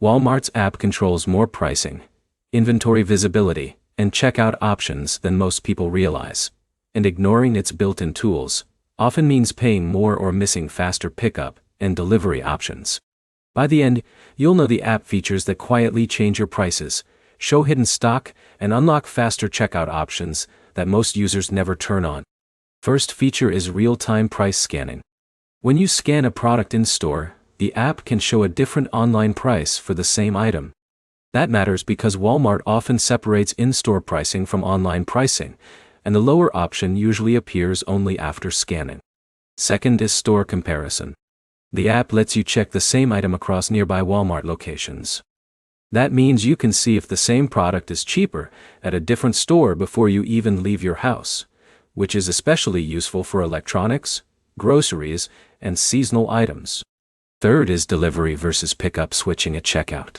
Walmart's app controls more pricing, inventory visibility, and checkout options than most people realize. And ignoring its built-in tools often means paying more or missing faster pickup and delivery options. By the end, you'll know the app features that quietly change your prices, show hidden stock, and unlock faster checkout options that most users never turn on. First feature is real-time price scanning. When you scan a product in store, the app can show a different online price for the same item. That matters because Walmart often separates in-store pricing from online pricing, and the lower option usually appears only after scanning. Second is store comparison. The app lets you check the same item across nearby Walmart locations. That means you can see if the same product is cheaper at a different store before you even leave your house, which is especially useful for electronics, groceries, and seasonal items. Third is delivery versus pickup switching at checkout.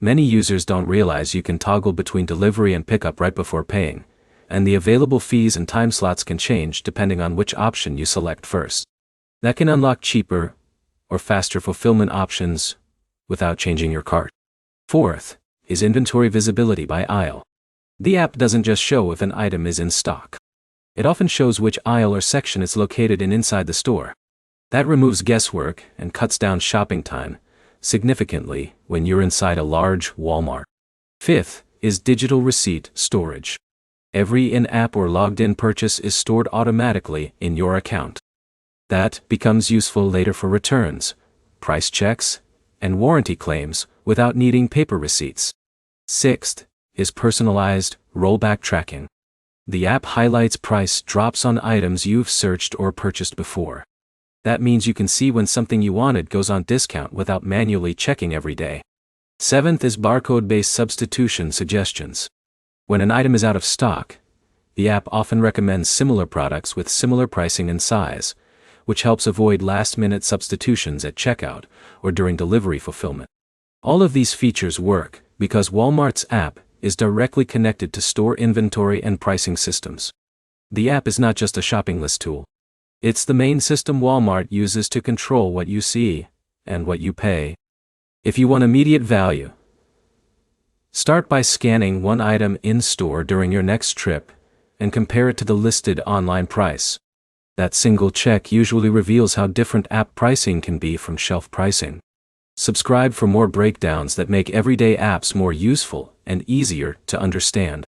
Many users don't realize you can toggle between delivery and pickup right before paying, and the available fees and time slots can change depending on which option you select first. That can unlock cheaper or faster fulfillment options without changing your cart. Fourth is inventory visibility by aisle. The app doesn't just show if an item is in stock. It often shows which aisle or section it's located in inside the store. That removes guesswork and cuts down shopping time significantly when you're inside a large Walmart. Fifth is digital receipt storage. Every in-app or logged-in purchase is stored automatically in your account. That becomes useful later for returns, price checks, and warranty claims without needing paper receipts. Sixth is personalized rollback tracking. The app highlights price drops on items you've searched or purchased before. That means you can see when something you wanted goes on discount without manually checking every day. Seventh is barcode-based substitution suggestions. When an item is out of stock, the app often recommends similar products with similar pricing and size, which helps avoid last-minute substitutions at checkout or during delivery fulfillment. All of these features work because Walmart's app is directly connected to store inventory and pricing systems. The app is not just a shopping list tool. It's the main system Walmart uses to control what you see and what you pay. If you want immediate value, start by scanning one item in-store during your next trip and compare it to the listed online price. That single check usually reveals how different app pricing can be from shelf pricing. Subscribe for more breakdowns that make everyday apps more useful and easier to understand.